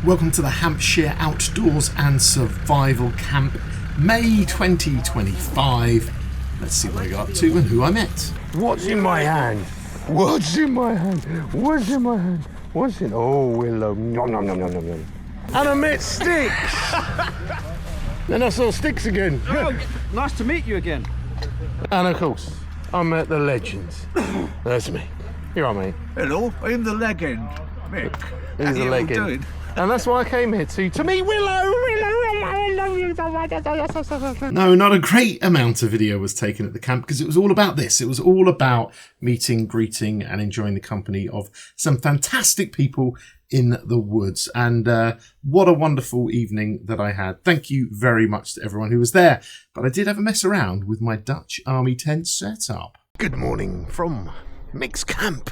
Welcome to the Hampshire Outdoors and Survival Camp, May 2025. Let's see what I got up to and who I met. What's in my hand? What's in my hand? What's in my hand? What's in? Oh, Willow. Nom, nom, nom, nom, nom, nom. And I met Sticks. Then I saw Sticks again. Oh, nice to meet you again. And of course, I met the legends. That's me. You're right, mate. Hello, I'm the legend, Mick. He's the legend. And that's why I came here to meet Willow. I love you so much. No, not a great amount of video was taken at the camp because it was all about this. It was all about meeting, greeting and enjoying the company of some fantastic people in the woods. And what a wonderful evening that I had. Thank you very much to everyone who was there. But I did have a mess around with my Dutch Army tent setup. Good morning from Mick's camp.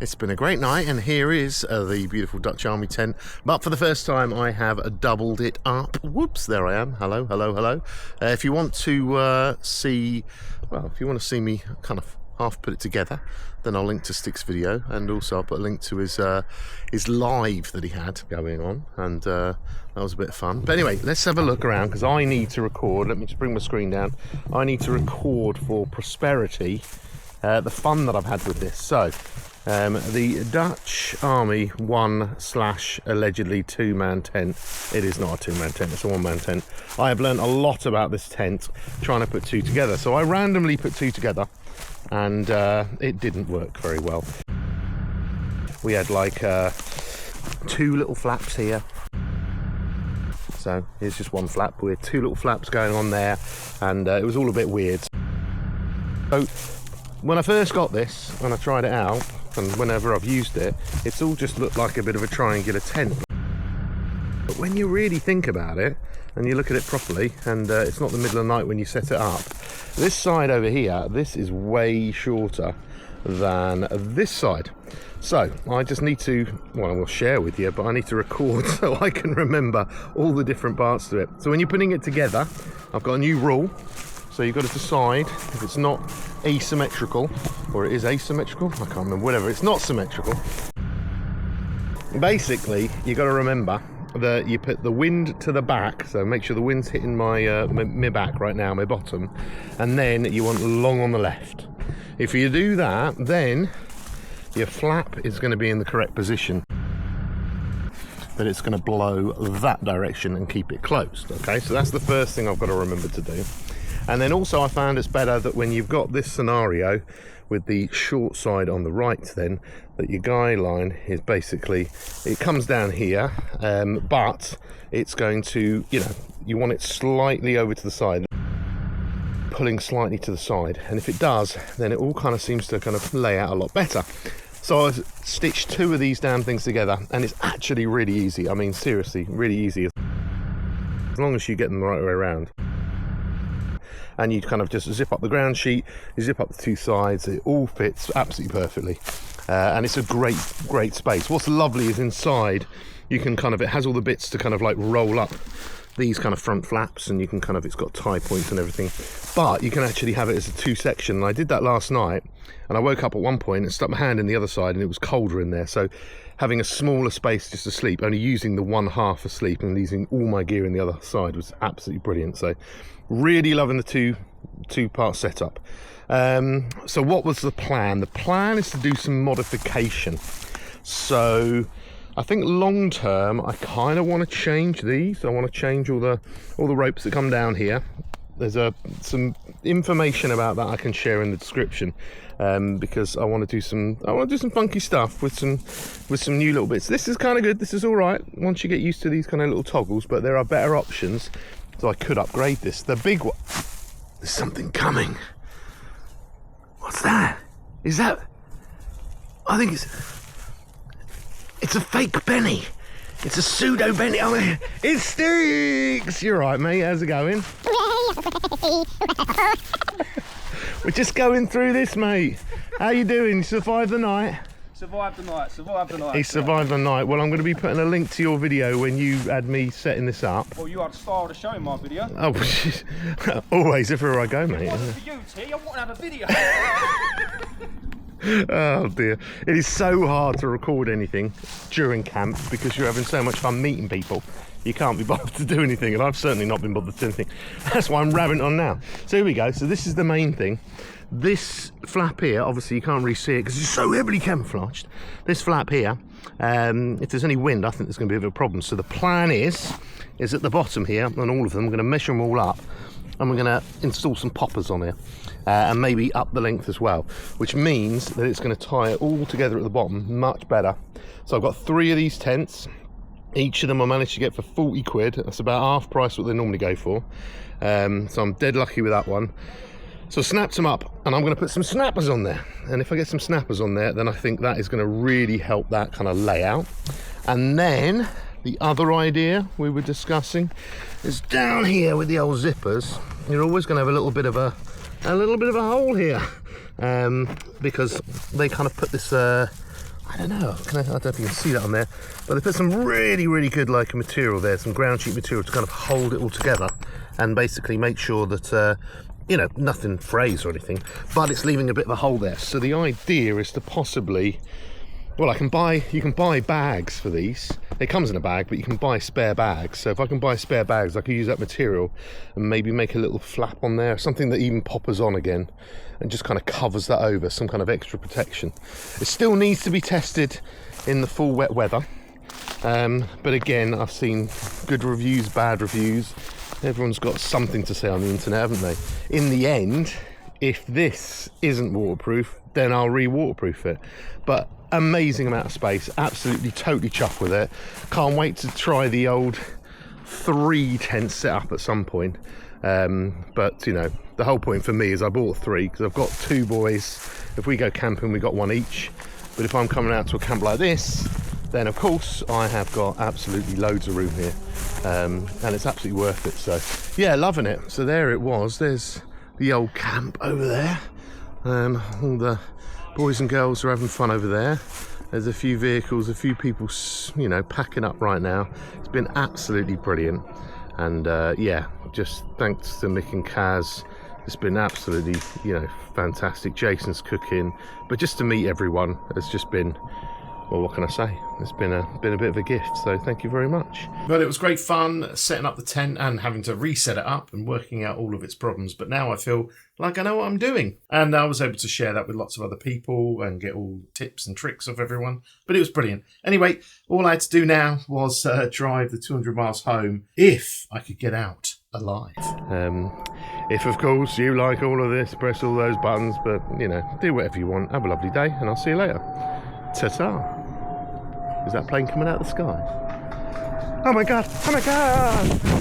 It's been a great night, and here is the beautiful Dutch Army tent. But for the first time, I have doubled it up. Whoops, there I am. Hello, hello, hello. If you want to see, well, if you want to see me kind of half put it together, then I'll link to Stick's video, and also I'll put a link to his live that he had going on, and that was a bit of fun. But anyway, let's have a look around because I need to record. Let me just bring my screen down. I need to record for prosperity the fun that I've had with this. So. The Dutch Army 1/allegedly 2-man tent. It is not a 2-man tent, it's a 1-man tent. I have learned a lot about this tent trying to put two together. So I randomly put two together and it didn't work very well. We had like two little flaps here. So here's just one flap with two little flaps going on there, and it was all a bit weird. So when I first got this, when I tried it out, and whenever I've used it, it's all just looked like a bit of a triangular tent. But when you really think about it, and you look at it properly, and it's not the middle of the night when you set it up, this side over here, this is way shorter than this side. So I just need to, well, I will share with you, but I need to record so I can remember all the different parts to it. So when you're putting it together, I've got a new rule. So you've got to decide if it's not asymmetrical, or it is asymmetrical, I can't remember, whatever, it's not symmetrical. Basically, you've got to remember that you put the wind to the back, so make sure the wind's hitting my, my back right now, my bottom, and then you want long on the left. If you do that, then your flap is going to be in the correct position. That it's going to blow that direction and keep it closed, okay? So that's the first thing I've got to remember to do. And then also I found it's better that when you've got this scenario with the short side on the right, then that your guy line is basically, it comes down here, but it's going to, you know, you want it slightly over to the side, pulling slightly to the side. And if it does, then it all kind of seems to kind of lay out a lot better. So I've stitched two of these damn things together, and it's actually really easy. I mean, seriously, really easy. As long as you get them the right way around. And you kind of just zip up the ground sheet, you zip up the two sides, it all fits absolutely perfectly. And it's a great space. What's lovely is inside, you can kind of, it has all the bits to kind of like roll up these kind of front flaps, and you can kind of, it's got tie points and everything, but you can actually have it as a two section. And I did that last night, and I woke up at one point and stuck my hand in the other side, and it was colder in there. So having a smaller space just to sleep, only using the one half for sleep and using all my gear in the other side was absolutely brilliant. So really loving the two-part setup. So what was the plan? The plan is to do some modification. So I think long term, I kind of want to change these. I want to change all the ropes that come down here. There's some information about that I can share in the description, because I want to do some funky stuff with some new little bits. This is kind of good. This is all right once you get used to these kind of little toggles, but there are better options. So I could upgrade this. The big one. There's something coming. What's that? Is that? I think it's a fake Benny. It's a pseudo Benny. Oh, it Sticks. You're right, mate. How's it going? We're just going through this, mate. How you doing? You survived the night? Survived the night, survived the night. He survived the night. Well, I'm going to be putting a link to your video when you had me setting this up. Well, you are the star of the show in my video. Oh, always, everywhere I go, mate. It wasn't for you, T. I want to have a video. Oh dear. It is so hard to record anything during camp because you're having so much fun meeting people. You can't be bothered to do anything, and I've certainly not been bothered to do anything. That's why I'm rabbiting on now. So here we go. So this is the main thing. This flap here, obviously you can't really see it because it's so heavily camouflaged. This flap here, if there's any wind, I think there's going to be a bit of a problem. So the plan is at the bottom here, on all of them, we're going to measure them all up, and we're going to install some poppers on here, and maybe up the length as well, which means that it's going to tie it all together at the bottom much better. So I've got 3 of these tents. Each of them I managed to get for 40 quid. That's about half price what they normally go for. So I'm dead lucky with that one. So I snapped them up, and I'm going to put some snappers on there. And if I get some snappers on there, then I think that is going to really help that kind of layout. And then the other idea we were discussing is down here with the old zippers. You're always going to have a little bit of a hole here, because they kind of put this. I don't know. I don't know if you can see that on there, but they put some really good like material there, some ground sheet material to kind of hold it all together, and basically make sure that you know, nothing frays or anything, but it's leaving a bit of a hole there. So the idea is to possibly, well, you can buy bags for these. It comes in a bag, but you can buy spare bags. So if I can buy spare bags, I could use that material and maybe make a little flap on there, something that even poppers on again and just kind of covers that over, some kind of extra protection. It still needs to be tested in the full wet weather. But again, I've seen good reviews, bad reviews. Everyone's got something to say on the internet, haven't they? In the end, if this isn't waterproof, then I'll re-waterproof it. But amazing amount of space, absolutely totally chuffed with it. Can't wait to try the old 3 tent setup at some point. But you know, the whole point for me is I bought 3 because I've got 2 boys. If we go camping, we got 1 each. But if I'm coming out to a camp like this, then of course I have got absolutely loads of room here, and it's absolutely worth it. So yeah, loving it. So there it was. There's the old camp over there. All the boys and girls are having fun over there. There's a few vehicles, a few people, you know, packing up right now. It's been absolutely brilliant. And yeah, just thanks to Mick and Kaz. It's been absolutely, you know, fantastic. Jason's cooking, but just to meet everyone has just been, well, what can I say? It's been a bit of a gift, so thank you very much. But it was great fun setting up the tent and having to reset it up and working out all of its problems. But now I feel like I know what I'm doing. And I was able to share that with lots of other people and get all tips and tricks of everyone. But it was brilliant. Anyway, all I had to do now was drive the 200 miles home if I could get out alive. If, of course, you like all of this, press all those buttons. But, you know, do whatever you want. Have a lovely day, and I'll see you later. Ta-ta. Is that plane coming out of the sky? Oh my god! Oh my god!